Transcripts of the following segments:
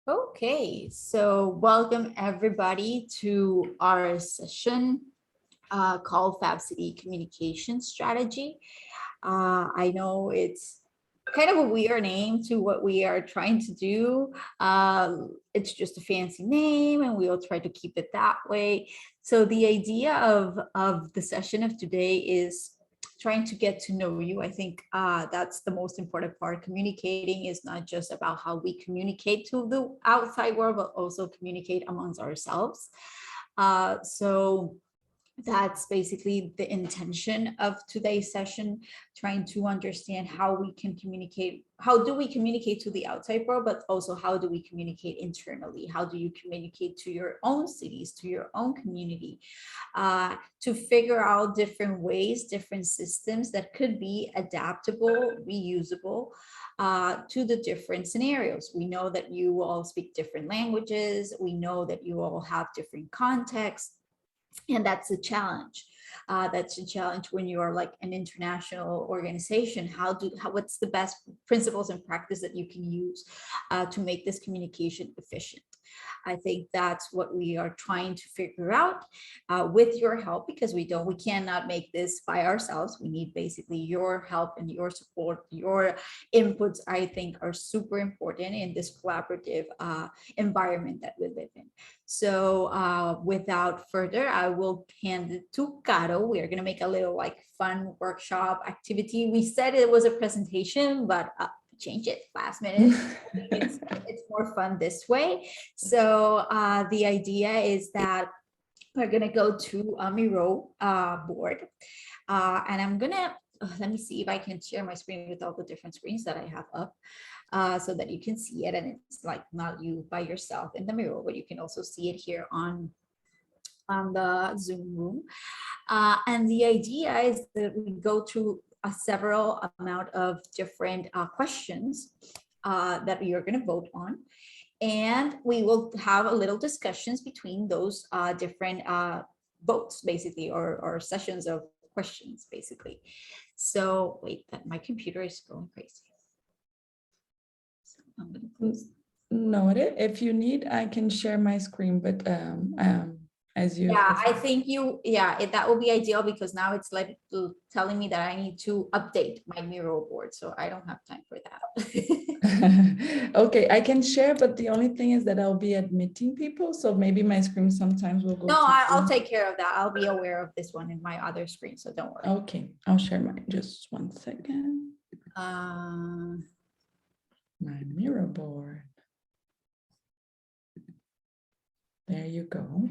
Okay, so welcome everybody to our session called Fab City Communication Strategy. I know it's kind of a weird name to what we are trying to do. It's just a fancy name and we'll try to keep it that way. So the idea of the session of today is trying to get to know you. I think that's the most important part. Communicating is not just about how we communicate to the outside world, but also communicate amongst ourselves. So that's basically the intention of today's session, trying to understand how we can communicate. How do we communicate to the outside world, but also how do we communicate internally? How do you communicate to your own cities, to your own community, to figure out different ways, different systems that could be adaptable, reusable to the different scenarios. We know that you all speak different languages. We know that you all have different contexts. And that's a challenge. That's a challenge when you are like an international organization. What's the best principles and practice that you can use to make this communication efficient? I think that's what we are trying to figure out with your help, because we cannot make this by ourselves. We need basically your help and your support. Your inputs, I think, are super important in this collaborative environment that we live in. So without further, I will hand it to Caro. We are going to make a little like fun workshop activity. We said it was a presentation, but change it last minute. It's more fun this way. So the idea is that we're going to go to a Miro board. And I'm going to, let me see if I can share my screen with all the different screens that I have up. So that you can see it, and it's like not you by yourself in the mirror, but you can also see it here on the Zoom room. And the idea is that we go through a several amount of different questions that we are going to vote on, and we will have a little discussions between those different votes, basically, or sessions of questions, basically. So wait, that my computer is going crazy. I'm going to close. Noted. If you need, I can share my screen, but as you. Yeah, I think that will be ideal, because now it's like telling me that I need to update my Miro board, so I don't have time for that. Okay, I can share, but the only thing is that I'll be admitting people, so maybe my screen sometimes will go. No, I'll take care of that. I'll be aware of this one in my other screen, so don't worry. Okay, I'll share mine. Just 1 second. My Miro board. There you go.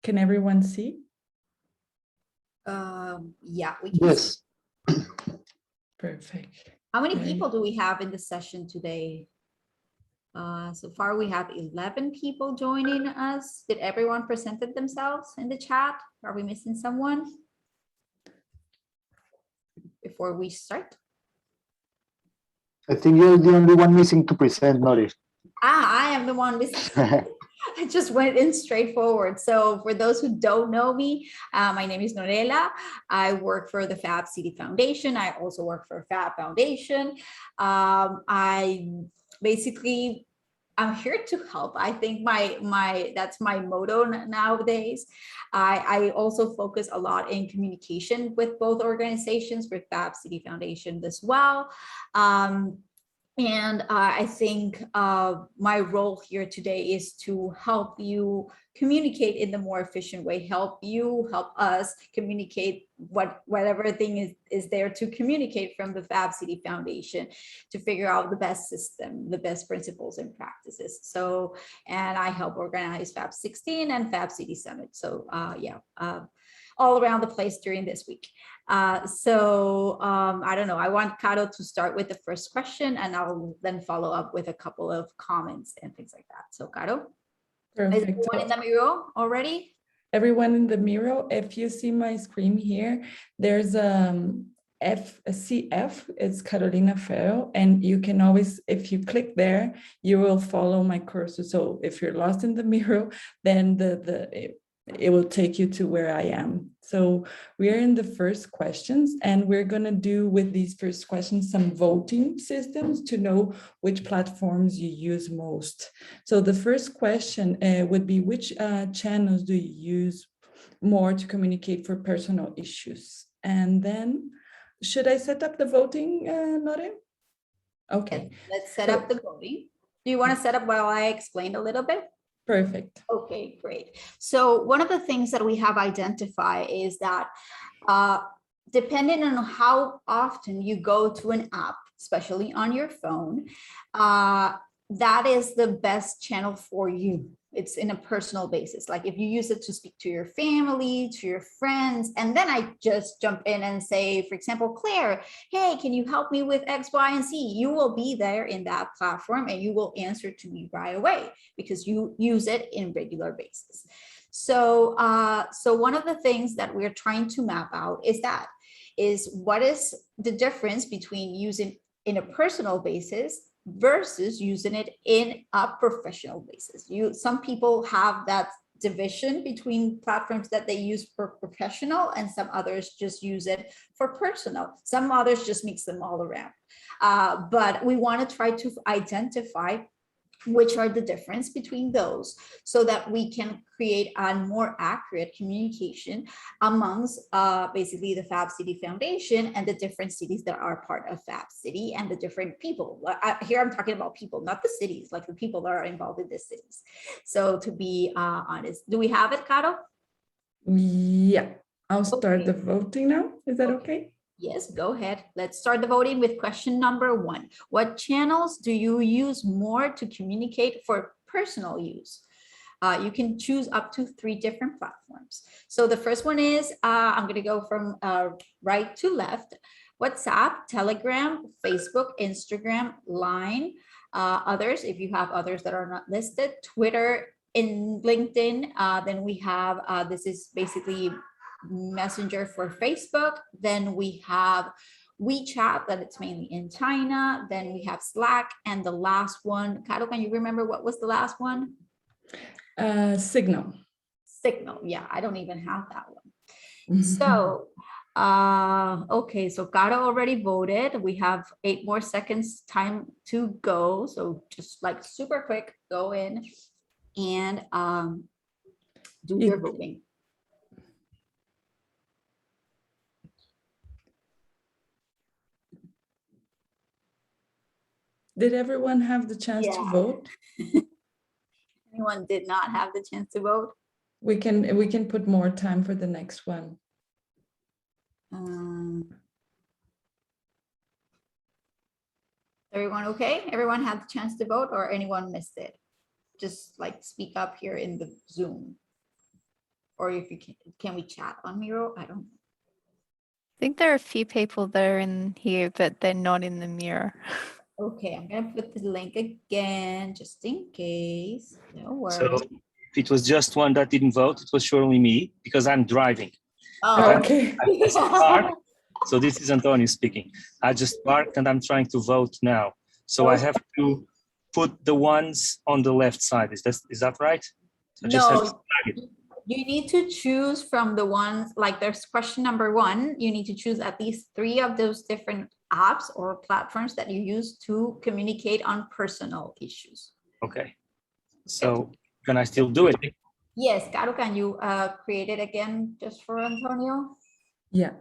Can everyone see? Yeah, we can. Yes. See. Perfect. How many people do we have in the session today? So far we have 11 people joining us. Did everyone presented themselves in the chat? Are we missing someone before we start? I think you're the only one missing to present, Nori. I am the one missing. I just went in straightforward. So for those who don't know me, my name is Norella. I work for the Fab City Foundation. I also work for Fab Foundation. I'm here to help. I think that's my motto nowadays. I also focus a lot in communication with both organizations, with Fab City Foundation as well. And I think my role here today is to help you communicate in the more efficient way, help us communicate whatever thing is there to communicate from the Fab City Foundation, to figure out the best system, the best principles and practices. So, and I help organize Fab 16 and Fab City Summit. So all around the place during this week. I don't know, I want Caro to start with the first question, and I'll then follow up with a couple of comments and things like that. So Caro, is everyone in the Miro already? Everyone in the Miro, if you see my screen here, there's a CF, it's Carolina Ferro, and you can always, if you click there, you will follow my cursor. So if you're lost in the Miro, then it will take you to where I am. So we are in the first questions, and we're going to do with these first questions some voting systems to know which platforms you use most. So the first question would be, which channels do you use more to communicate for personal issues? And then, should I set up the voting, Nore? Okay. Let's set up the voting. Do you want to set up while I explain a little bit? Perfect. Okay, great. So one of the things that we have identified is that depending on how often you go to an app, especially on your phone, that is the best channel for you. It's in a personal basis. Like if you use it to speak to your family, to your friends, and then I just jump in and say, for example, Claire, hey, can you help me with X, Y, and Z? You will be there in that platform and you will answer to me right away because you use it in regular basis. So, so one of the things that we're trying to map out is what is the difference between using in a personal basis versus using it in a professional basis. Some people have that division between platforms that they use for professional and some others just use it for personal. Some others just mix them all around. But we want to try to identify which are the difference between those so that we can create a more accurate communication amongst basically the Fab City Foundation and the different cities that are part of Fab City and the different people. Here I'm talking about people, not the cities, like the people that are involved in the cities. So to be honest, do we have it, Caro? Yeah, I'll start the voting now. Is that okay? Yes, go ahead. Let's start the voting with question number 1. What channels do you use more to communicate for personal use? You can choose up to 3 different platforms. So the first one is, I'm going to go from right to left. WhatsApp, Telegram, Facebook, Instagram, Line, others, if you have others that are not listed, Twitter, in LinkedIn, then we have, this is basically Messenger for Facebook. Then we have WeChat, that it's mainly in China. Then we have Slack, and the last one, Caro, can you remember what was the last one? Signal. Signal, yeah, I don't even have that one. So, okay, so Caro already voted. We have 8 more seconds time to go. So just like super quick, go in and do your voting. Did everyone have the chance to vote? Anyone did not have the chance to vote? We can put more time for the next one. Everyone okay? Everyone had the chance to vote, or anyone missed it? Just like speak up here in the Zoom. Or if you can we chat on Miro? I don't know. I think there are a few people that are in here, but they're not in the mirror. Okay, I'm gonna put the link again just in case. No worries. So if it was just one that didn't vote, it was surely me because I'm driving. Oh, Okay. I just parked. So this is Antonio speaking. I just parked and I'm trying to vote now. So I have to put the ones on the left side. Is that right? I just have to drag it. You need to choose from the ones, like there's question number 1. You need to choose at least 3 of those different apps or platforms that you use to communicate on personal issues. Okay. So can I still do it? Yes, Caro, can you create it again just for Antonio? Yeah.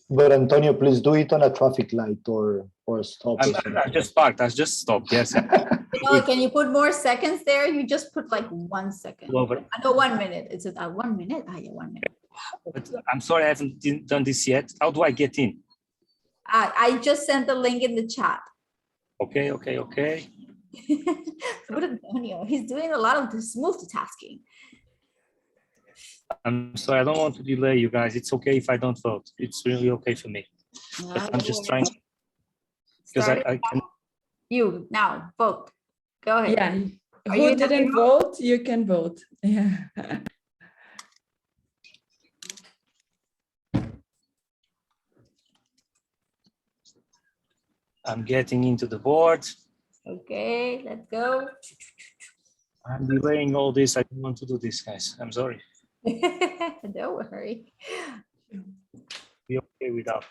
But Antonio, please do it on a traffic light or stop. I just parked. I just stopped. Yes. Can you put more seconds there? You just put like 1 second. Over. No, 1 minute. Is it 1 minute? Yeah, 1 minute. But I'm sorry, I haven't done this yet. How do I get in? I just sent the link in the chat. Okay. What Antonio? He's doing a lot of this multitasking. I'm sorry, I don't want to delay you guys. It's okay if I don't vote. It's really okay for me. But I'm just trying because I can. You now vote. Go ahead. Yeah. Who didn't vote? You can vote. Yeah. I'm getting into the board. Okay, let's go. I'm delaying all this. I don't want to do this, guys. I'm sorry. Don't worry. Be okay without.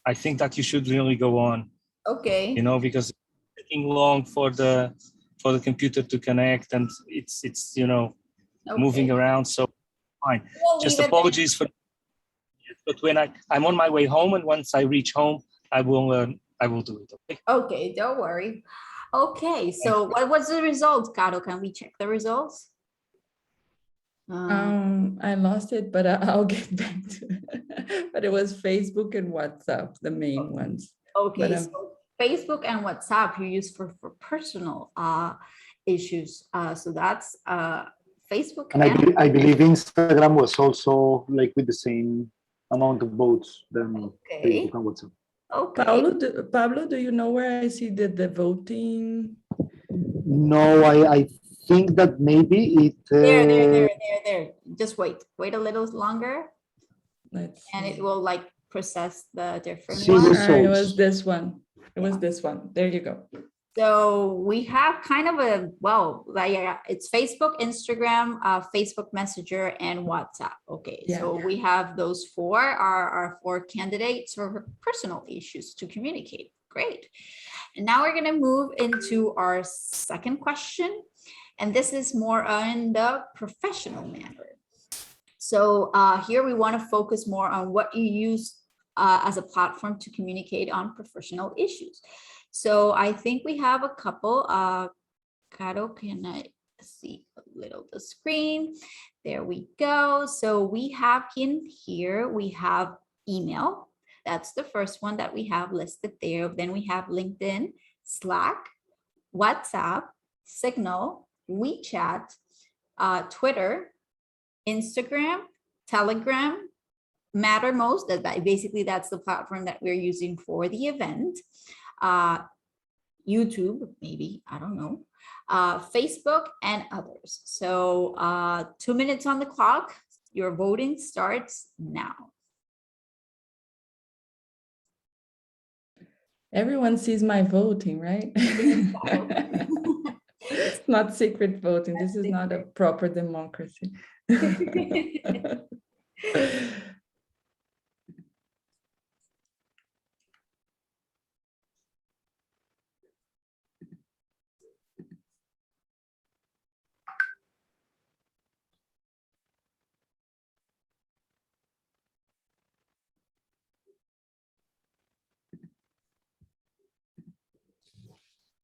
I think that you should really go on, Okay. you know, because it's taking long for the computer to connect, and it's you know, moving Okay. around. So fine. We'll Just leave it apologies for. But when I'm on my way home, and once I reach home, I will do it. Okay. Okay, don't worry. Okay, so what was the results, Caro? Can we check the results? I lost it, but I'll get back to it. But it was Facebook and WhatsApp, the main ones. Okay, But, so Facebook and WhatsApp you use for personal issues. So that's Facebook And I believe Instagram was also like with the same amount of votes than Okay. Facebook and WhatsApp. Okay. Pablo, do you know where I see the voting? No, I think that maybe it. There. Just wait a little longer, Let's and see. it will like process the different See ones. results. It was this one. It was this one. There you go. So we have kind of a, well, like it's Facebook, Instagram, Facebook Messenger, and WhatsApp. Okay, Yeah. so we have those four are our four candidates for personal issues to communicate. Great. And now we're going to move into our second question. And this is more on the professional manner. So here we want to focus more on what you use as a platform to communicate on professional issues. So I think we have a couple. Caro, can I see a little the screen? There we go. So we have in here, we have email. That's the first one that we have listed there. Then we have LinkedIn, Slack, WhatsApp, Signal, WeChat, Twitter, Instagram, Telegram, Mattermost. Basically that's the platform that we're using for the event. YouTube, maybe, I don't know, Facebook and others. So 2 minutes on the clock. Your voting starts now. Everyone sees my voting, right? It's not secret voting. This is not a proper democracy.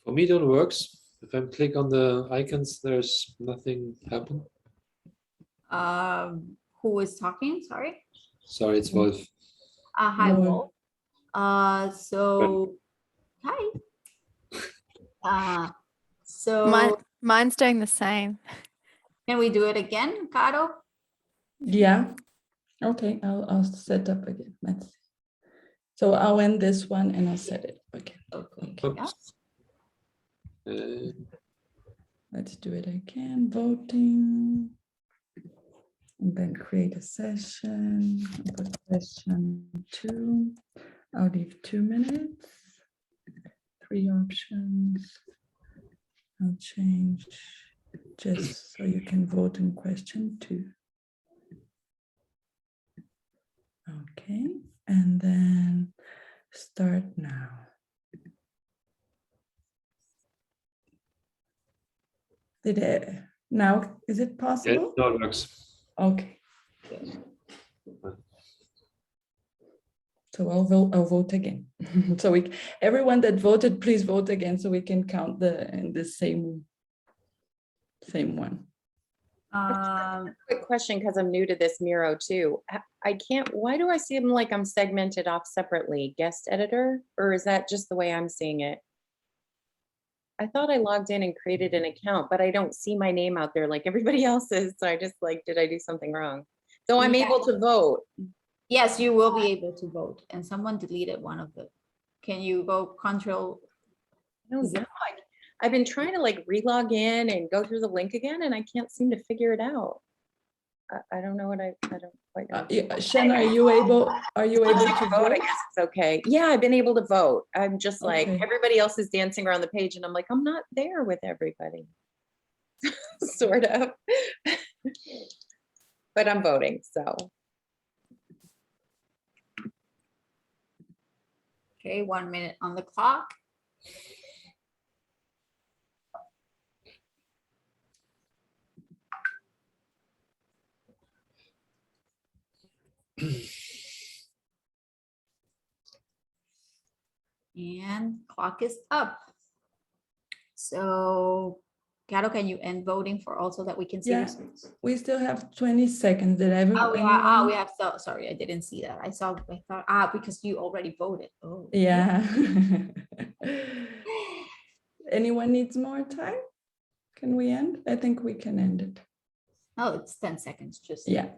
For me, it all works. If I click on the icons, there's nothing happen. Who is talking? Sorry. Sorry, it's Wolf. Hi, Wolf. Wolf. So, hi. So Mine's doing the same. can we do it again, Caro? Yeah. Okay, I'll set up again. Let's see. So I'll end this one and I'll set it again. Okay. Oops. Let's do it again. Voting. And then create a session. I'll put question 2. I'll leave 2 minutes. 3 options. I'll change just so you can vote in question 2. Okay, and then start now. Now, is it possible? Yeah, it works. Okay. So I'll vote again. So everyone that voted, please vote again so we can count the same one. Quick question, because I'm new to this Miro too. I can't, why do I see them like I'm segmented off separately? Guest editor, or is that just the way I'm seeing it? I thought I logged in and created an account, but I don't see my name out there like everybody else is. So I just like, did I do something wrong? So I'm able to vote. Yes, you will be able to vote. And someone deleted one of them. Can you go control? No, I've been trying to like re-log in and go through the link again, and I can't seem to figure it out. I don't know what I don't quite know. Shanna, are you able to I vote? guess it's okay. Yeah, I've been able to vote. I'm just like, Okay. everybody else is dancing around the page, and I'm like, I'm not there with everybody. Sort of. But I'm voting, so. Okay, 1 minute on the clock. And clock is up. So, Caro, can you end voting for also that we can see Yeah, results? we still have 20 seconds. Did Oh, yeah. anyone? We have, so sorry, I didn't see that. I thought, because you already voted. Oh, Yeah. Anyone needs more time? Can we end? I think we can end it. Oh, it's 10 seconds, just. Yeah.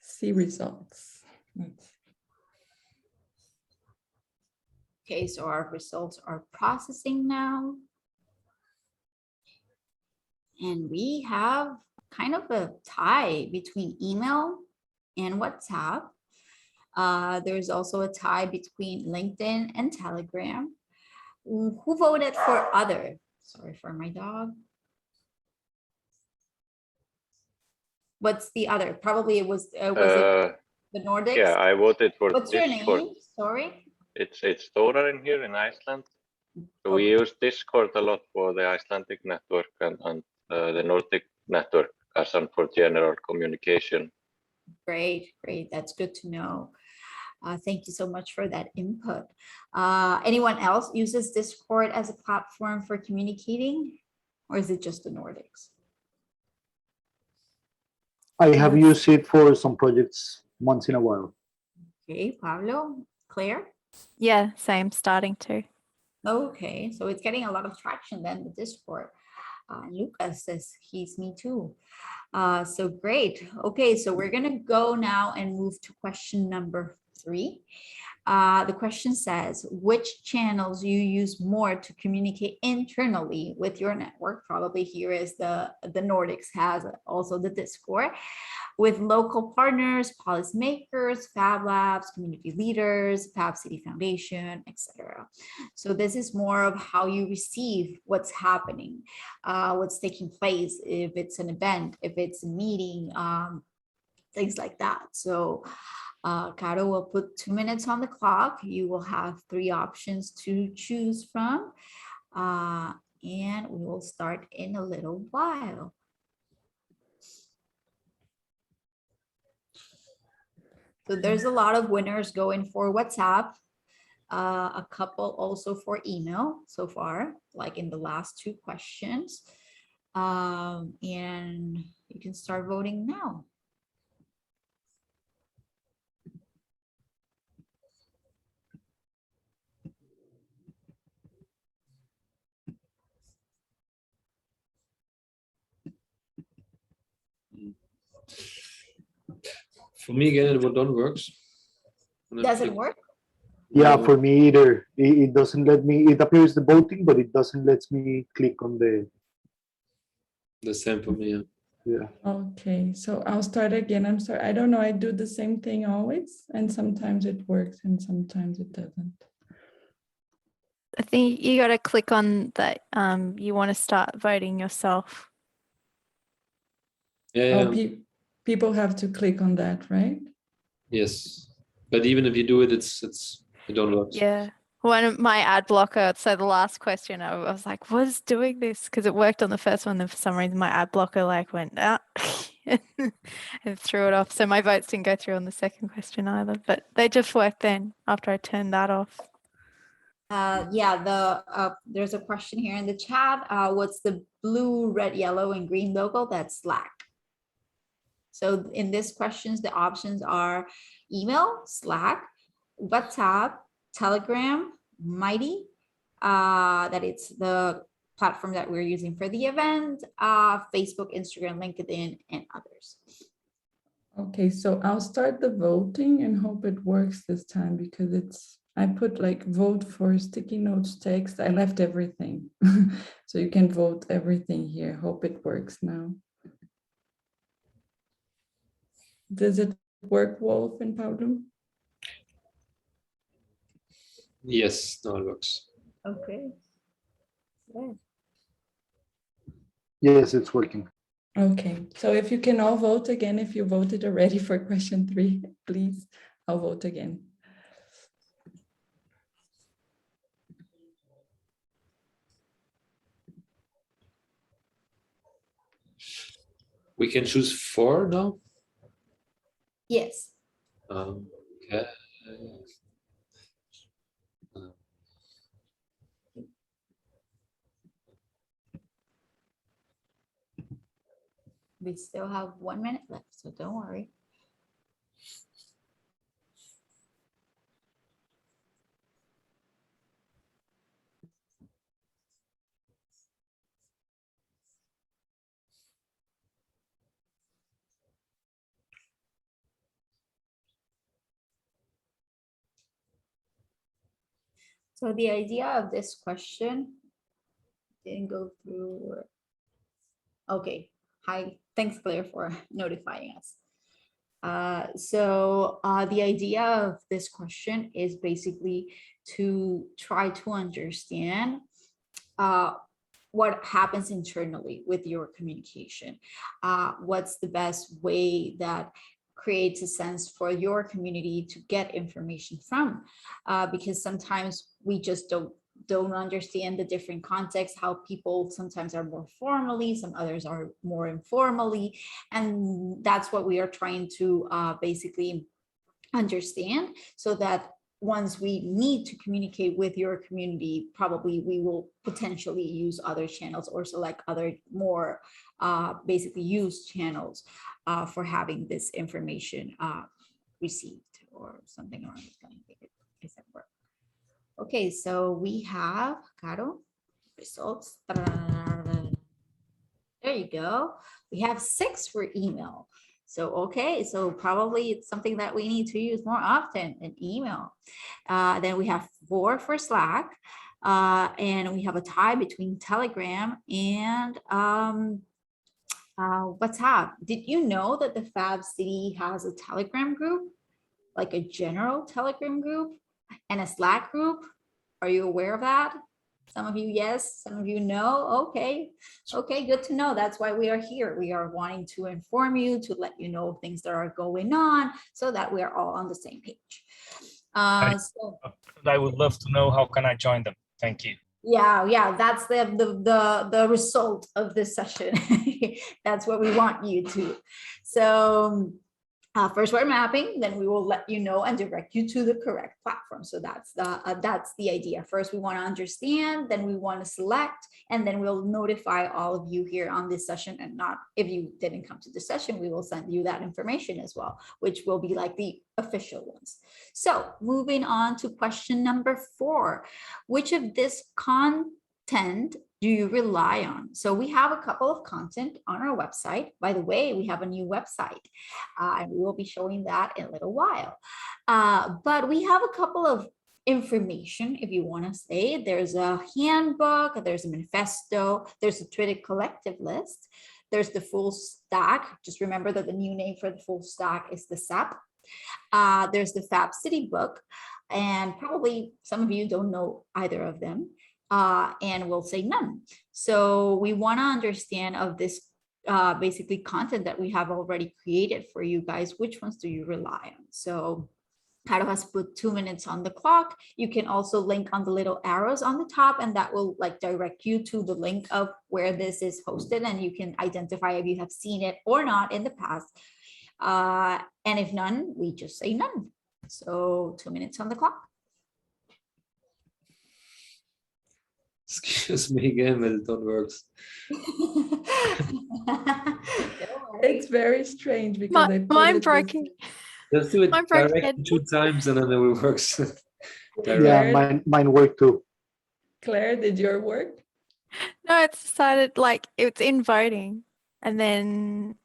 See results. Okay, so our results are processing now. And we have kind of a tie between email and WhatsApp. There's also a tie between LinkedIn and Telegram. Who voted for other? Sorry for my dog. What's the other? Probably it was it the Nordics? Yeah, I voted for What's your Discord. name? Sorry. It's Dora in here in Iceland. So we use Discord a lot for the Icelandic network and the Nordic network as for general communication. Great, great. That's good to know. Thank you so much for that input. Anyone else uses Discord as a platform for communicating, or is it just the Nordics? I have used it for some projects once in a while. Okay, Pablo, Claire? Yeah, same, starting to. Okay, so it's getting a lot of traction then, the Discord. Lucas says he's me too. So great. Okay, so we're gonna go now and move to question number 3. The question says, which channels you use more to communicate internally with your network? Probably here is the Nordics has also the Discord, with local partners, policymakers, Fab Labs, community leaders, Fab City Foundation, etc. So this is more of how you receive what's happening, what's taking place, if it's an event, if it's a meeting, things like that. So Caro will put 2 minutes on the clock. You will have 3 options to choose from, and we will start in a little while. So there's a lot of winners going for WhatsApp, a couple also for email so far, like in the last 2 questions. And you can start voting now. For me, again, it don't works. When I Does it click- work? Yeah, No. for me either. It doesn't let me, it appears the voting, but it doesn't let me click on the, The same for me. yeah. Okay, so I'll start again. I'm sorry. I don't know. I do the same thing always, and sometimes it works and sometimes it doesn't. I think you got to click on that. You want to start voting yourself. Yeah. Oh, people have to click on that, right? Yes. But even if you do it, it don't work. Yeah. One of my ad blocker. So the last question, I was like, "What is doing this?" Because it worked on the first one, and for some reason my ad blocker like went out and threw it off. So my votes didn't go through on the second question either. But they just worked then after I turned that off. Yeah, there's a question here in the chat. What's the blue, red, yellow, and green logo? That's Slack. So in this questions, the options are email, Slack, WhatsApp, Telegram, Mighty, that it's the platform that we're using for the event, Facebook, Instagram, LinkedIn, and others. Okay, so I'll start the voting and hope it works this time because I put like vote for sticky notes text. I left everything. So you can vote everything here. Hope it works now. Does it work, Wolf and Pablo? Yes, now it works. Okay. Good. Yes, it's working. Okay, so if you can all vote again, if you voted already for question 3, please, I'll vote again. We can choose 4 now. Yes. Okay. We still have 1 minute left, so don't worry. So the idea of this question didn't go through. Okay. Hi. Thanks, Claire, for notifying us. The idea of this question is basically to try to understand what happens internally with your communication. What's the best way that creates a sense for your community to get information from? Because sometimes we just don't understand the different contexts, how people sometimes are more formally, some others are more informally. And that's what we are trying to basically understand, so that once we need to communicate with your community, probably we will potentially use other channels or select other more basically used channels for having this information received or something around this kind of thing. Is that work? Okay, so we have, Caro, results. There you go. We have 6 for email. So, okay, so probably it's something that we need to use more often in email. Then we have 4 for Slack. And we have a tie between Telegram and WhatsApp. Did you know that the Fab City has a Telegram group, like a general Telegram group and a Slack group? Are you aware of that? Some of you, yes, some of you, no. Okay, good to know. That's why we are here. We are wanting to inform you, to let you know things that are going on, so that we are all on the same page. I would love to know, how can I join them? Thank you. Yeah, that's the result of this session. That's what we want you to. So first we're mapping, then we will let you know and direct you to the correct platform. So that's the idea. First we want to understand, then we want to select, and then we'll notify all of you here on this session. And not, if you didn't come to the session, we will send you that information as well, which will be like the official ones. So moving on to question number 4, which of this content do you rely on? So we have a couple of content on our website. By the way, we have a new website, and we will be showing that in a little while. But we have a couple of information, if you want to say. There's a handbook, there's a manifesto, there's a Twitter collective list, there's the full stack. Just remember that the new name for the full stack is the SAP. There's the Fab City book, and probably some of you don't know either of them. And we'll say none. So we want to understand of this basically content that we have already created for you guys, which ones do you rely on? So Caro has put 2 minutes on the clock. You can also link on the little arrows on the top, and that will like direct you to the link of where this is hosted, and you can identify if you have seen it or not in the past. And if none, we just say none. So 2 minutes on the clock. Excuse me again, but it don't work. It's very strange because I put Mine it broken. Just do it Mine broke directly 2 times and then it works. Yeah, mine work too. Claire, did your work? No, it's decided like it's in voting, and then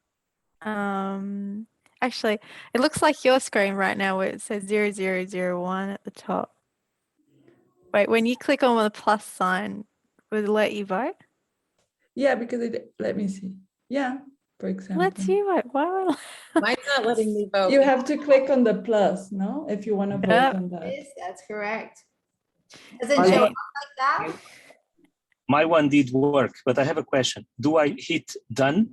Actually, it looks like your screen right now where it says 0001 at the top. Wait, when you click on the plus sign, will it let you vote? Yeah, because let me see. Yeah, for example. Let's you vote. Why would Mine's not letting me vote. You have to click on the plus, no? If you want to vote on that. Yes, that's correct. Does it show up like that? My one did work, but I have a question. Do I hit done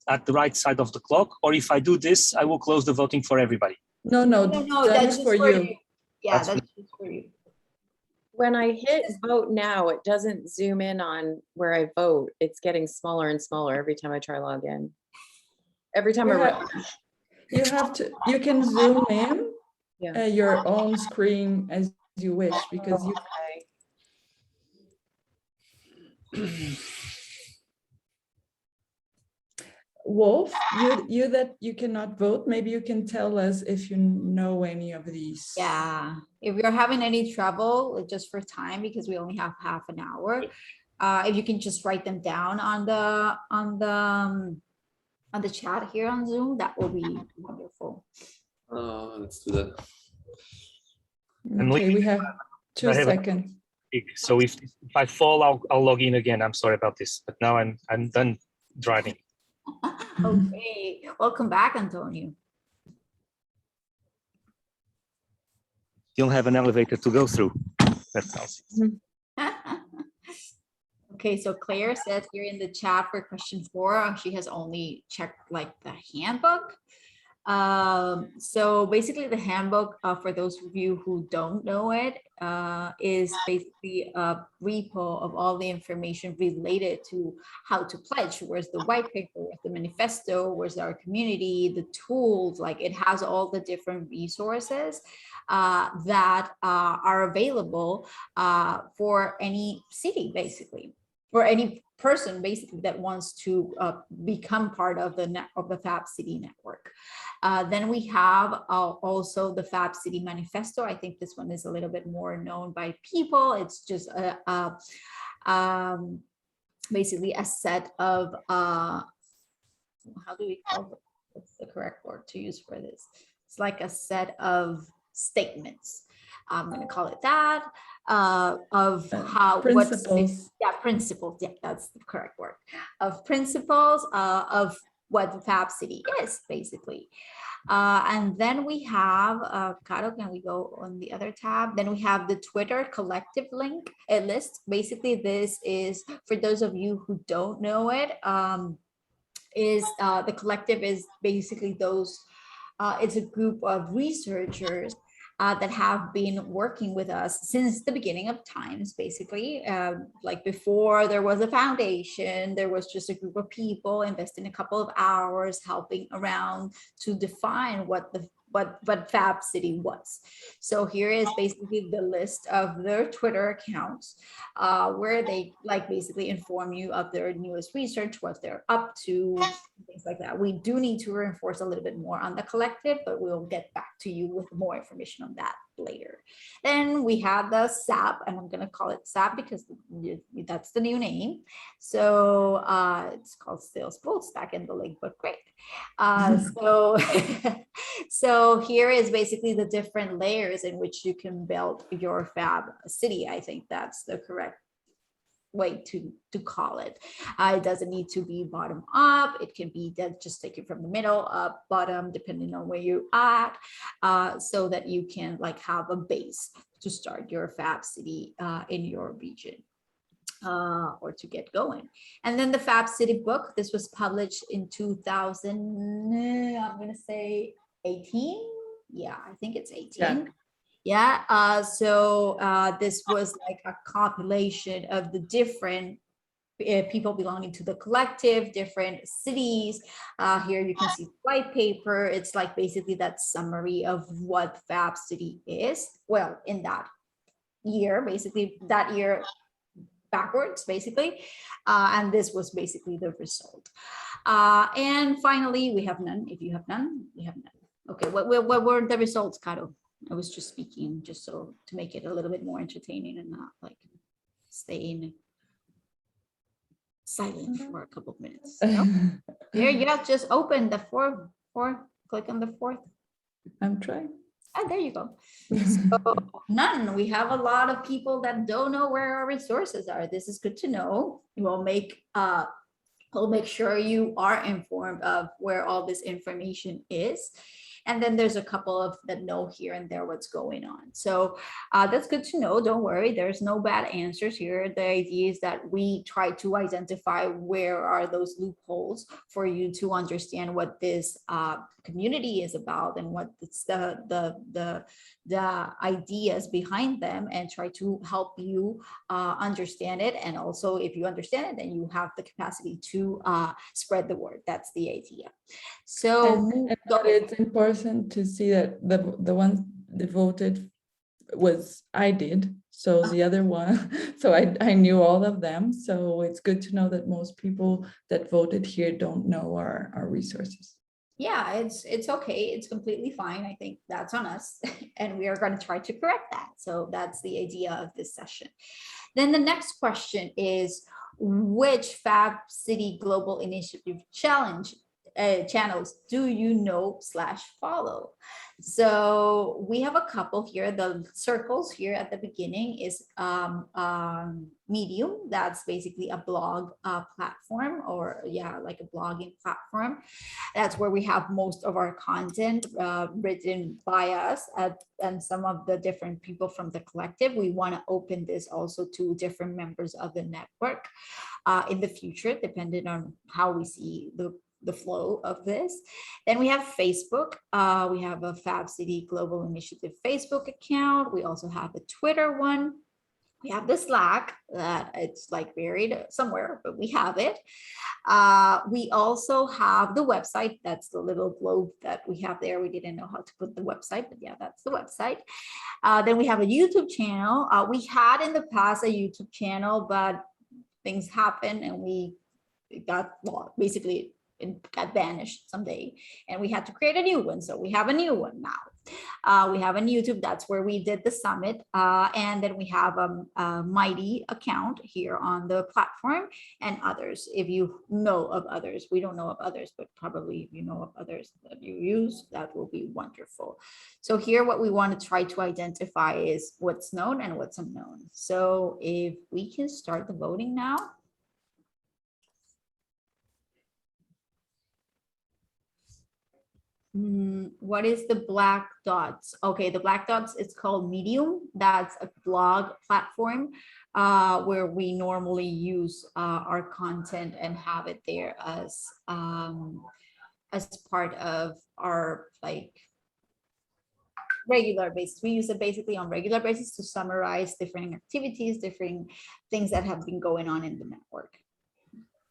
at the right side of the clock? Or if I do this, I will close the voting for everybody? No, No, that that's is just for you. Yeah, That's that's just for you. When I hit vote now, it doesn't zoom in on where I vote. It's getting smaller and smaller every time I try log in. Every time I refresh. You can zoom in Yeah. your own screen as you wish, because you Wolf, you that you cannot vote, maybe you can tell us if you know any of these. Yeah, if you're having any trouble, just for time, because we only have half an hour, if you can just write them down on the chat here on Zoom, that will be wonderful. Let's do that. Okay, we have 2 seconds. So if I fall, I'll log in again. I'm sorry about this, but now I'm done driving. Okay, welcome back, Antonio. You'll have an elevator to go through. That's all. Okay, so Claire says here in the chat for question 4, she has only checked like the handbook. So basically the handbook, for those of you who don't know it, is basically a repo of all the information related to how to pledge. Where's the white paper, where's the manifesto, where's our community, the tools, like it has all the different resources that are available for any city, basically, or any person basically that wants to become part of the Fab City network. Then we have also the Fab City Manifesto. I think this one is a little bit more known by people. It's just basically a set of, how do we call it? What's the correct word to use for this? It's like a set of statements. I'm going to call it that, of how principles. Principles. Yeah, that's the correct word. Of principles of what the Fab City is, basically. And then we have, Caro, can we go on the other tab? Then we have the Twitter collective link, a list. Basically, this is, for those of you who don't know it, the collective is basically those, it's a group of researchers that have been working with us since the beginning of times, basically. Like before there was a foundation, there was just a group of people investing a couple of hours helping around to define what Fab City was. So here is basically the list of their Twitter accounts, where they like basically inform you of their newest research, what they're up to, things like that. We do need to reinforce a little bit more on the collective, but we'll get back to you with more information on that later. Then we have the SAP, and I'm going to call it SAP because that's the new name. So it's called Sales Pulse back in the link, but great. So here is basically the different layers in which you can build your Fab City. I think that's the correct way to call it. It doesn't need to be bottom up. It can be just take it from the middle up, bottom, depending on where you're at, so that you can like have a base to start your Fab City in your region. Or to get going. And then the Fab City book, this was published in 2000, I'm going to say 18. Yeah, I think it's 18. Yeah. So this was like a compilation of the different people belonging to the collective, different cities. Here you can see white paper. It's like basically that summary of what Fab City is. Well, in that year, basically that year backwards, basically. And this was basically the result. And finally, we have none. If you have none, you have none. Okay, what were the results, Caro? I was just speaking just so to make it a little bit more entertaining and not like staying silent for a couple of minutes. No? Here you have just opened the four click on the fourth. I'm trying. Ah, there you go. So none. We have a lot of people that don't know where our resources are. This is good to know. We'll make sure you are informed of where all this information is. And then there's a couple of that know here and there what's going on. So that's good to know. Don't worry, there's no bad answers here. The idea is that we try to identify where are those loopholes for you to understand what this community is about and what it's the ideas behind them, and try to help you understand it. And also, if you understand it, then you have the capacity to spread the word. That's the idea. So But it's important to see that the ones that voted was I did. So the other one, so I knew all of them. So it's good to know that most people that voted here don't know our resources. Yeah, it's okay. It's completely fine. I think that's on us. And we are going to try to correct that. So that's the idea of this session. Then the next question is, which Fab City Global Initiative channels do you know / follow? So we have a couple here. The circles here at the beginning is Medium. That's basically a blog platform, or like a blogging platform. That's where we have most of our content written by us and some of the different people from the collective. We want to open this also to different members of the network in the future, depending on how we see the flow of this. Then we have Facebook. We have a Fab City Global Initiative Facebook account. We also have a Twitter one. We have the Slack that it's like buried somewhere, but we have it. We also have the website. That's the little globe that we have there. We didn't know how to put the website, but yeah, that's the website. Then we have a YouTube channel. We had in the past a YouTube channel, but things happened and we got basically it got banished someday, and we had to create a new one. So we have a new one now. We have on YouTube. That's where we did the summit. And then we have a Mighty account here on the platform, and others. If you know of others, we don't know of others, but probably if you know of others that you use, that will be wonderful. So here, what we want to try to identify is what's known and what's unknown. So if we can start the voting now. What is the black dots? Okay, the black dots, it's called Medium. That's a blog platform where we normally use our content and have it there as part of our regular basis. We use it basically on regular basis to summarize different activities, different things that have been going on in the network.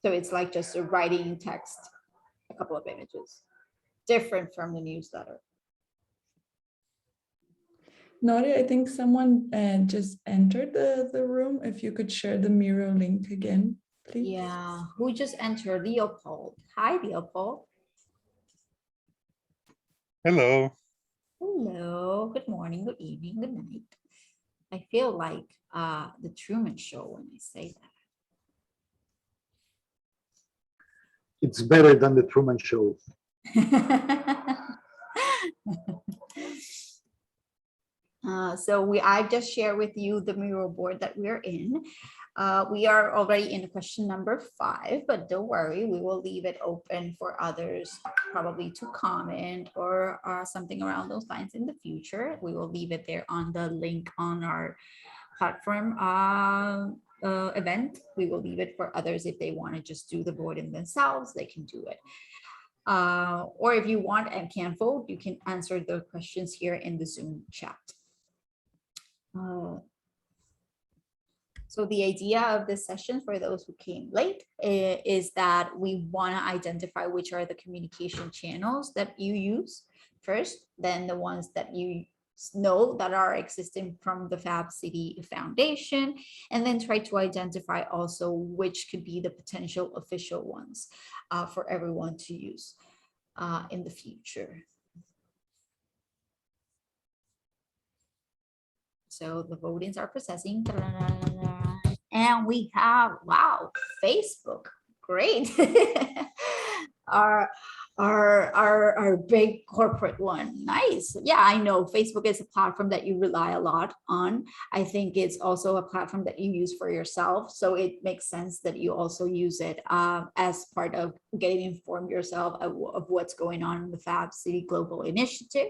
So it's like just a writing text, a couple of images. Different from the newsletter. Norella, I think someone just entered the room. If you could share the Miro link again, please. Yeah, who just entered? Leopold. Hi, Leopold. Hello. Hello. Good morning, good evening, good night. I feel like the Truman Show when I say that. It's better than the Truman Show. I've just shared with you the Miro board that we're in. We are already in question number 5, but don't worry, we will leave it open for others probably to comment or something around those lines in the future. We will leave it there on the link on our platform event. We will leave it for others if they want to just do the voting themselves, they can do it. Or if you want and can't vote, you can answer the questions here in the Zoom chat. So the idea of this session, for those who came late, is that we want to identify which are the communication channels that you use first, then the ones that you know that are existing from the Fab City Foundation, and then try to identify also which could be the potential official ones for everyone to use in the future. So the votings are processing. And we have, wow, Facebook, great. our big corporate one. Nice. Yeah, I know Facebook is a platform that you rely a lot on. I think it's also a platform that you use for yourself. So it makes sense that you also use it as part of getting informed yourself of what's going on in the Fab City Global Initiative.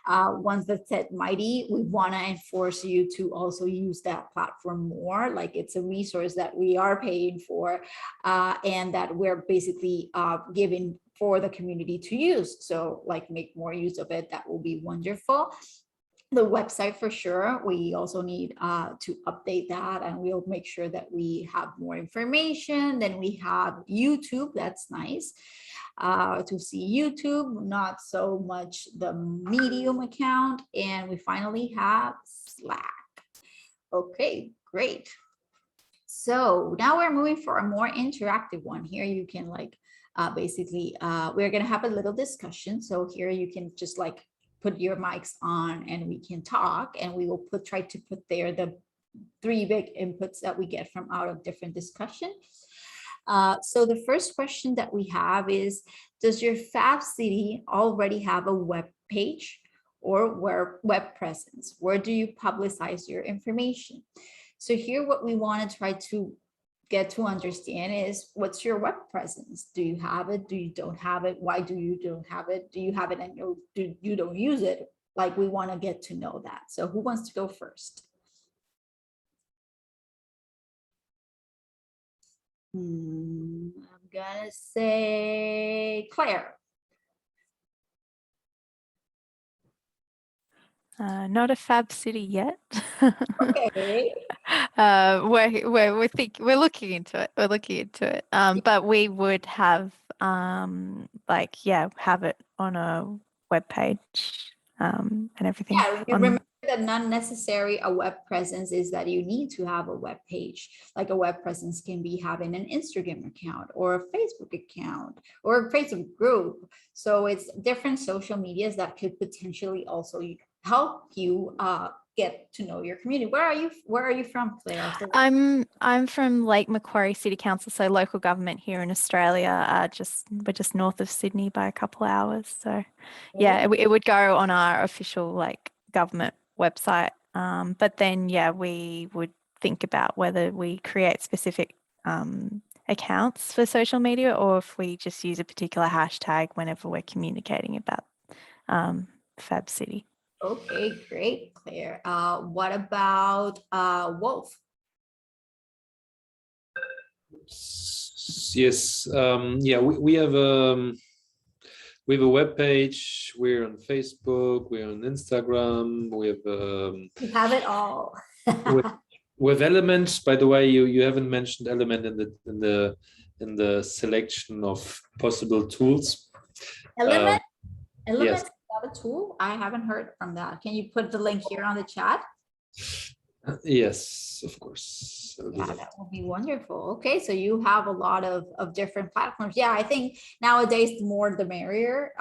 Once that's set mighty, we want to enforce you to also use that platform more. Like it's a resource that we are paying for and that we're basically giving for the community to use. So like make more use of it. That will be wonderful. The website for sure, we also need to update that, and we'll make sure that we have more information. Then we have YouTube, that's nice. To see YouTube, not so much the Medium account. And we finally have Slack. Okay, great. So now we're moving for a more interactive one. Here you can like basically, we're gonna have a little discussion. So here you can just like put your mics on and we can talk, and we will try to put there the 3 big inputs that we get from out of different discussions. So the first question that we have is, does your Fab City already have a web page or web presence? Where do you publicize your information? So here what we want to try to get to understand is, what's your web presence? Do you have it? Do you don't have it? Why do you don't have it? Do you have it and you don't use it? Like we want to get to know that. So who wants to go first? I'm gonna say Claire. Not a Fab City yet. Okay. We're looking into it. We're looking into it. But we would have have it on a web page and everything. Yeah, remember that not necessary a web presence is that you need to have a web page. Like a web presence can be having an Instagram account or a Facebook account or a Facebook group. So it's different social medias that could potentially also help you get to know your community. Where are you from, Claire? I'm from Lake Macquarie City Council, so local government here in Australia. We're just north of Sydney by a couple hours. So yeah, it would go on our official like government website. But then we would think about whether we create specific accounts for social media, or if we just use a particular hashtag whenever we're communicating about Fab City. Okay, great, Claire. What about Wolf? Yes, we have a web page. We're on Facebook. We're on Instagram. We have it all. with Element. By the way, you haven't mentioned Element in the selection of possible tools. Element. Yes. A tool? I haven't heard from that. Can you put the link here on the chat? Yes, of course. Yeah, that will be wonderful. Okay, so you have a lot of different platforms. Yeah, I think nowadays the more the merrier.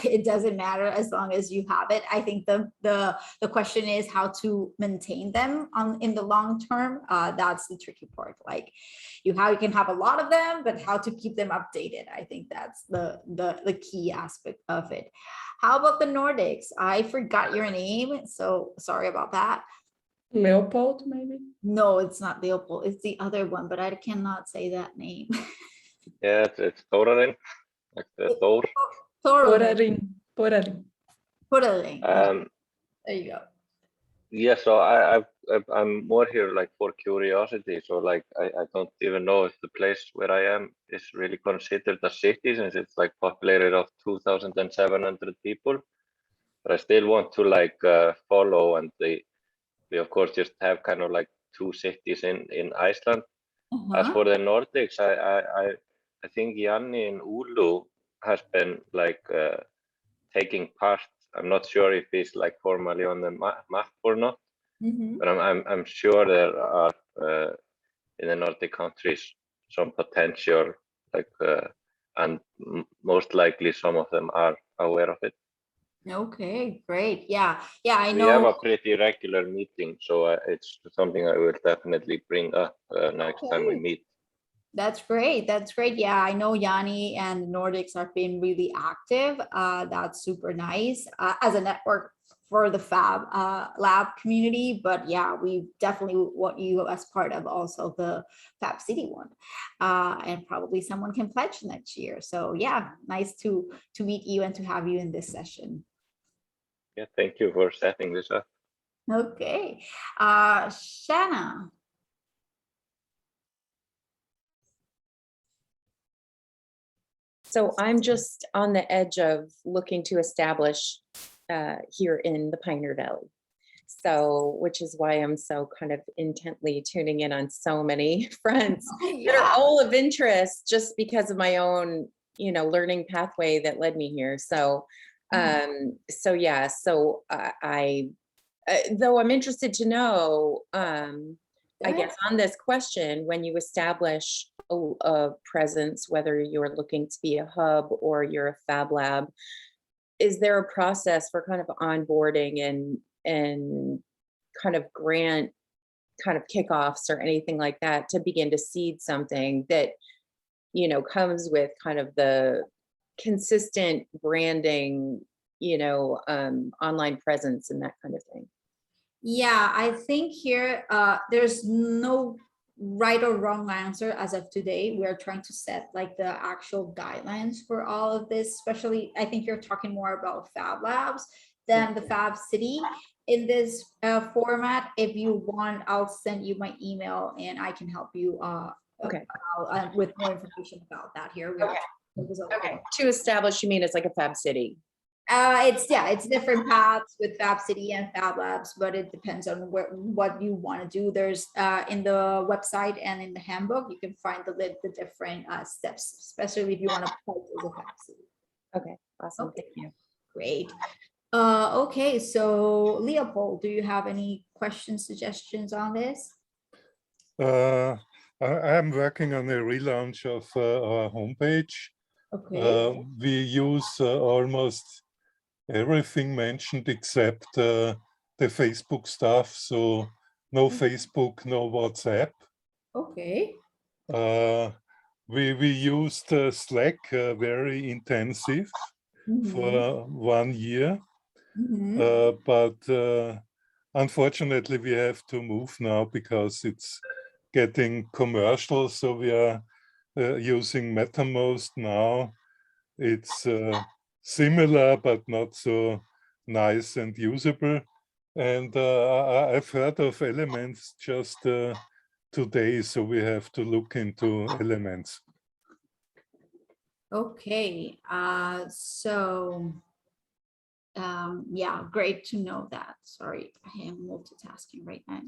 It doesn't matter as long as you have it. I think the question is how to maintain them in the long term. That's the tricky part. Like you can have a lot of them, but how to keep them updated. I think that's the key aspect of it. How about the Nordics? I forgot your name, so sorry about that. Leopold, maybe? No, it's not Leopold. It's the other one, but I cannot say that name. Yeah, it's Coronell, like the door. Porarin. There you go. Yeah, so I'm more here like for curiosity. So like I don't even know if the place where I am is really considered a city, since it's like populated of 2,700 people. But I still want to like follow, and we of course just have kind of like 2 cities in Iceland. As for the Nordics, I think Janni in Oulu has been like taking part. I'm not sure if he's like formally on the map or not, but I'm sure there are in the Nordic countries some potential, like and most likely some of them are aware of it. Okay, great. Yeah, I know. We have a pretty regular meeting, so it's something I will definitely bring up next time we meet. That's great. That's great. Yeah, I know Yanni and Nordics have been really active. That's super nice as a network for the Fab Lab community. But yeah, we definitely want you as part of also the Fab City one, and probably someone can pledge next year. So yeah, nice to meet you and to have you in this session. Yeah, thank you for setting this up. Okay, Shanna. So I'm just on the edge of looking to establish here in the Pioneer Valley. So, which is why I'm so kind of intently tuning in on so many fronts that are all of interest just because of my own, learning pathway that led me here. So, though I'm interested to know, I guess on this question, when you establish a presence, whether you're looking to be a hub or you're a Fab Lab, is there a process for kind of onboarding and kind of grant kind of kickoffs or anything like that to begin to seed something that, comes with kind of the consistent branding, online presence and that kind of thing? Yeah, I think here there's no right or wrong answer as of today. We're trying to set like the actual guidelines for all of this, especially I think you're talking more about Fab Labs than the Fab City in this format. If you want, I'll send you my email and I can help you with more information about that here. Okay. To establish, you mean it's like a Fab City? It's different paths with Fab City and Fab Labs, but it depends on what you want to do. There's in the website and in the handbook, you can find the different steps, especially if you want to apply to the Fab City. Okay, awesome. Okay. Thank you. Great. Okay, so Leopold, do you have any questions, suggestions on this? I'm working on a relaunch of our homepage. Okay. We use almost everything mentioned except the Facebook stuff. So no Facebook, no WhatsApp. Okay. We used Slack very intensive for 1 year. But unfortunately, we have to move now because it's getting commercial. So we are using MetaMost now. It's similar, but not so nice and usable. And I've heard of Elements just today, so we have to look into Elements. Okay, yeah, great to know that. Sorry, I am multitasking right now.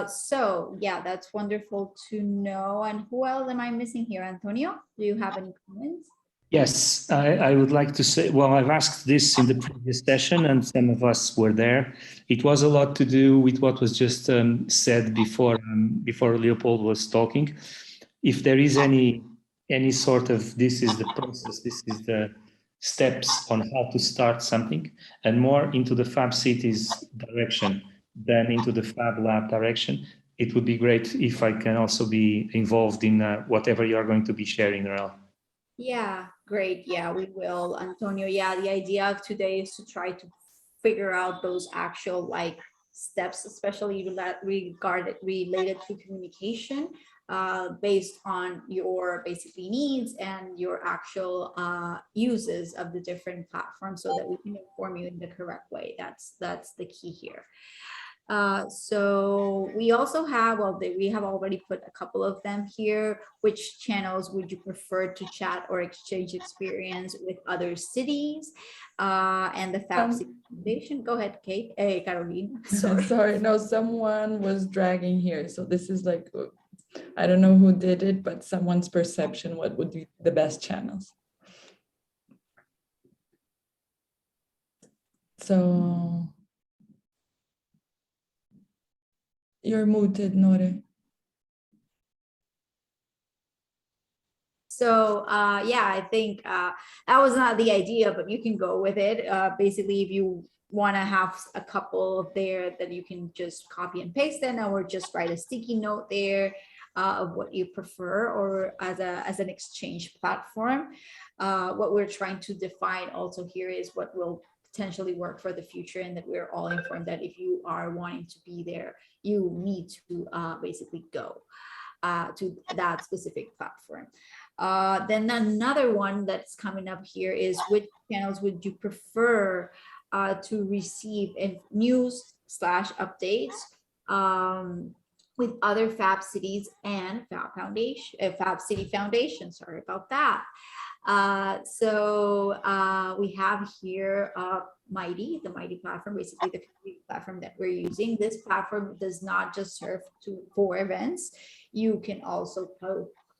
So yeah, that's wonderful to know. And who else am I missing here? Antonio, do you have any comments? Yes, I would like to say, well, I've asked this in the previous session and some of us were there. It was a lot to do with what was just said before Leopold was talking. If there is any sort of, this is the process, this is the steps on how to start something, and more into the Fab Cities direction than into the Fab Lab direction, it would be great if I can also be involved in whatever you are going to be sharing, Norella. Yeah, great. Yeah, we will, Antonio. Yeah, the idea of today is to try to figure out those actual like steps, especially related to communication, based on your basically needs and your actual uses of the different platforms, so that we can inform you in the correct way. That's the key here. So we also have, we have already put a couple of them here. Which channels would you prefer to chat or exchange experience with other cities? And the Fab City Foundation. Go ahead, Kate. Hey, Caroline. Sorry, no, someone was dragging here. So this is like, I don't know who did it, but someone's perception, what would be the best channels? So you're muted, Nore. So yeah, I think that was not the idea, but you can go with it. Basically, if you want to have a couple there that you can just copy and paste in, or just write a sticky note there of what you prefer, or as an exchange platform. What we're trying to define also here is what will potentially work for the future, and that we're all informed that if you are wanting to be there, you need to basically go to that specific platform. Then another one that's coming up here is, which channels would you prefer to receive news / updates with other Fab Cities and Fab Foundation, Fab City Foundation, sorry about that. So we have here Mighty, the Mighty platform, basically the community platform that we're using. This platform does not just serve for events. You can also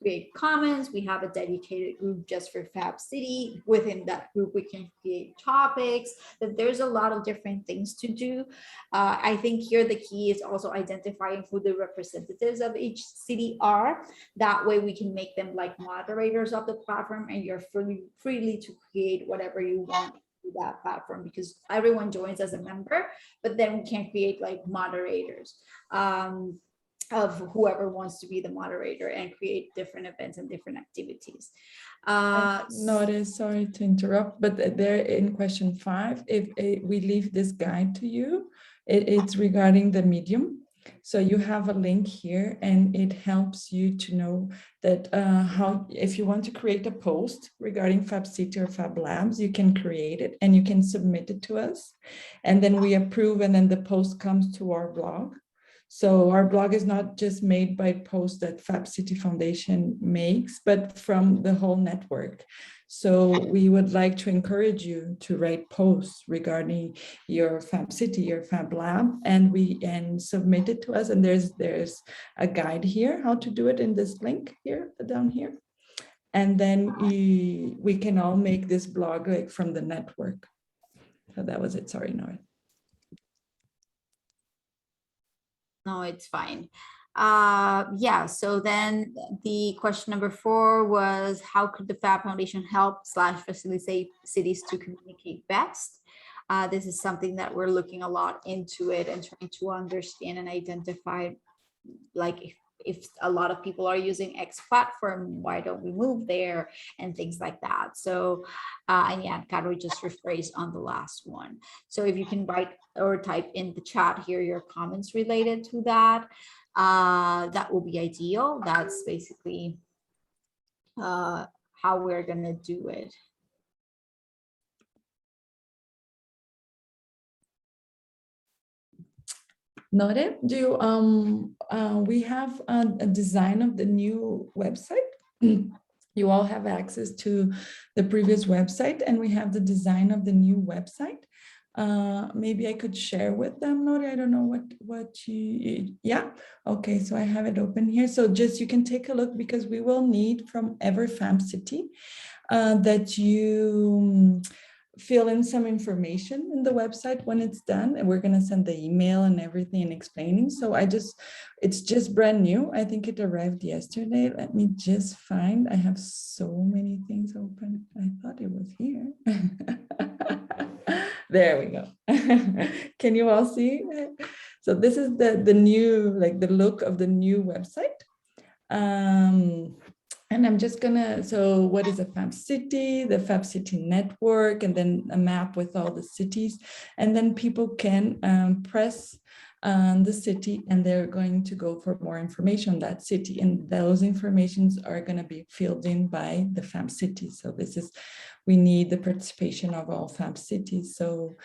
create comments. We have a dedicated group just for Fab City. Within that group, we can create topics. That there's a lot of different things to do. I think here the key is also identifying who the representatives of each city are. That way we can make them like moderators of the platform, and you're freely to create whatever you want to that platform, because everyone joins as a member, but then we can create like moderators of whoever wants to be the moderator and create different events and different activities. Notice, sorry to interrupt, but there in question 5, if we leave this guide to you, it's regarding the medium. So you have a link here, and it helps you to know that how, if you want to create a post regarding Fab City or Fab Labs, you can create it and you can submit it to us, and then we approve, and then the post comes to our blog. So our blog is not just made by posts that Fab City Foundation makes, but from the whole network. So we would like to encourage you to write posts regarding your Fab City, your Fab Lab, and submit it to us. And there's a guide here, how to do it in this link here, down here. And then we can all make this blog like from the network. So that was it, sorry, Nora. No, it's fine. Yeah, so then the question number 4 was, how could the Fab Foundation help / facilitate cities to communicate best? This is something that we're looking a lot into it and trying to understand and identify, like if a lot of people are using X platform, why don't we move there, and things like that. So, and yeah, Caro just rephrased on the last one. So if you can write or type in the chat here your comments related to that, that will be ideal. That's basically how we're gonna do it. Nore, do you, we have a design of the new website. You all have access to the previous website, and we have the design of the new website. Maybe I could share with them, Nore. I don't know what you, yeah. Okay, so I have it open here. So just you can take a look, because we will need from every Fab City that you fill in some information in the website when it's done, and we're going to send the email and everything and explaining. So it's just brand new. I think it arrived yesterday. Let me just find, I have so many things open. I thought it was here. There we go. Can you all see? So this is the new, like the look of the new website. And I'm just gonna, so what is a Fab City? The Fab City network, and then a map with all the cities. And then people can press the city, and they're going to go for more information on that city. And those informations are gonna be filled in by the Fab Cities. So this is, we need the participation of all Fab Cities. So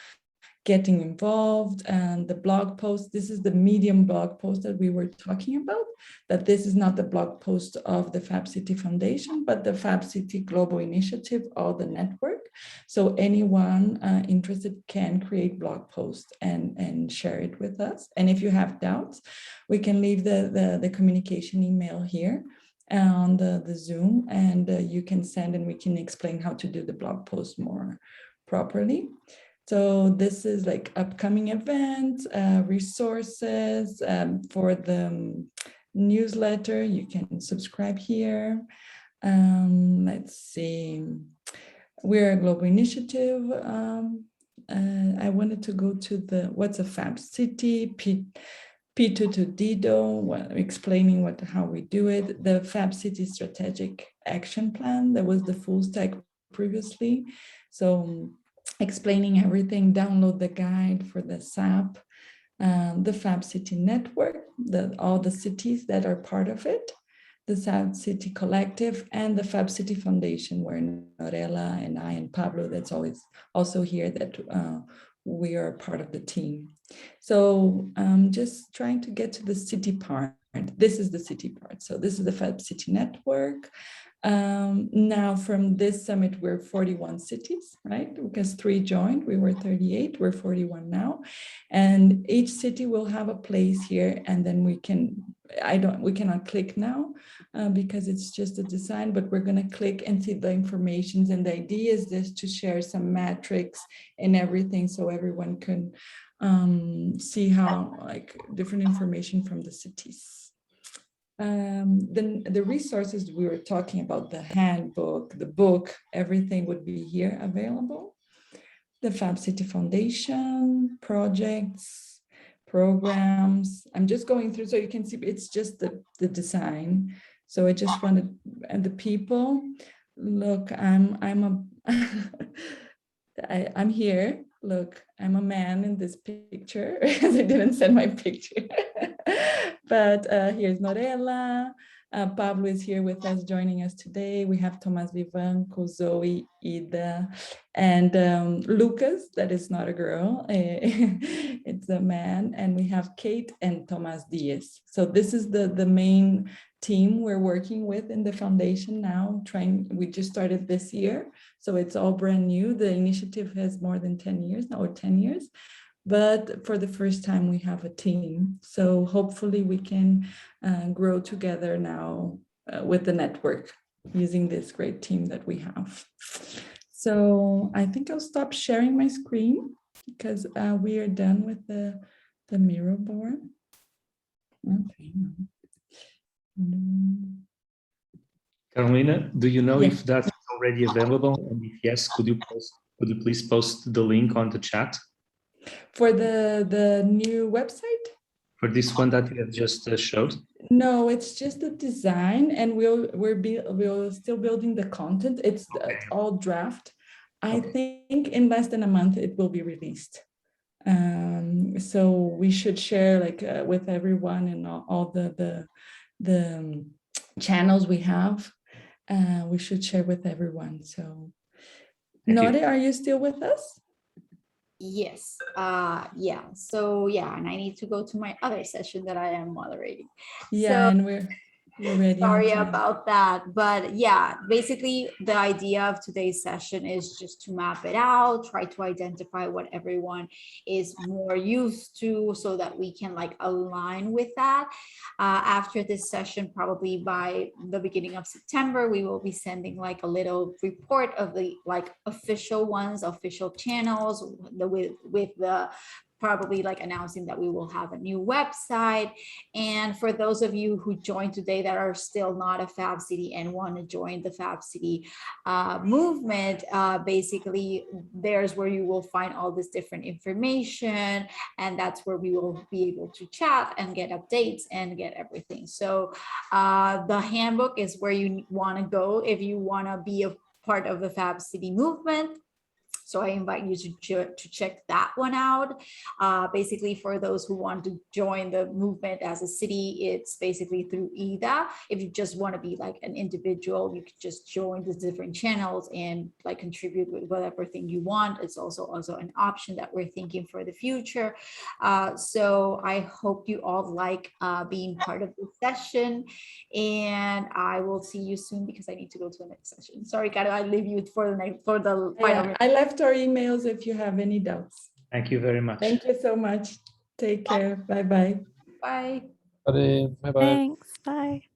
getting involved, and the blog post, this is the medium blog post that we were talking about, that this is not the blog post of the Fab City Foundation, but the Fab City Global Initiative, or the network. So anyone interested can create blog posts and share it with us. And if you have doubts, we can leave the communication email here on the Zoom, and you can send, and we can explain how to do the blog post more properly. So this is like upcoming events, resources for the newsletter. You can subscribe here. Let's see. We're a global initiative. I wanted to go to what's a Fab City, P2 explaining how we do it, the Fab City Strategic Action Plan, that was the full stack previously. So explaining everything, download the guide for the SAP, the Fab City Network, all the cities that are part of it, the Fab City Collective, and the Fab City Foundation, where Norella and I and Pablo, that's always also here, that we are part of the team. So just trying to get to the city part. This is the city part. So this is the Fab City Network. Now from this summit, we're 41 cities, right? Because 3 joined, we were 38, we're 41 now. And each city will have a place here, and then we cannot click now because it's just a design, but we're gonna click and see the information. And the idea is just to share some metrics and everything so everyone can see how, like, different information from the cities. Then the resources we were talking about, the handbook, the book, everything would be here available. The Fab City Foundation, projects, programs. I'm just going through so you can see it's just the design. So I just wanted, and the people, look, I'm here. Look, I'm a man in this picture because I didn't send my picture. But here's Norella. Pablo is here with us, joining us today. We have Thomas Vivanco, Zoe, Ida, and Lucas, that is not a girl, it's a man. And we have Kate and Thomas Diaz. So this is the main team we're working with in the foundation now. We just started this year, so it's all brand new. The initiative has more than 10 years now, or 10 years. But for the first time, we have a team. So hopefully we can grow together now with the network using this great team that we have. So I think I'll stop sharing my screen because we are done with the Miro board. Okay. Carolina, do you know Yes. if that's already available? And if yes, could you please post the link on the chat? For the new website? For this one that you have just showed? No, it's just the design, and we're still building the content. It's all draft. I think in less than a month it will be released. So we should share with everyone and all the channels we have. We should share with everyone. So, Nore, are you still with us? Yes. Yeah. So yeah, and I need to go to my other session that I am moderating. Yeah, so, and we're ready. Sorry about that, but yeah, basically the idea of today's session is just to map it out, try to identify what everyone is more used to so that we can align with that. After this session, probably by the beginning of September, we will be sending a little report of the official ones, official channels with the probably announcing that we will have a new website. And for those of you who joined today that are still not a Fab City and want to join the Fab City movement, basically there's where you will find all this different information, and that's where we will be able to chat and get updates and get everything. So the handbook is where you want to go if you want to be a part of the Fab City movement. So I invite you to check that one out. Basically, for those who want to join the movement as a city, it's basically through IDA. If you just want to be an individual, you can just join the different channels and contribute with whatever thing you want. It's also an option that we're thinking for the future. So I hope you all being part of this session, and I will see you soon because I need to go to the next session. Sorry, Caro, I leave you for the final. I left our emails if you have any doubts. Thank you very much. Thank you so much. Take care. Bye-bye. Bye. Bye-bye. Thanks. Bye.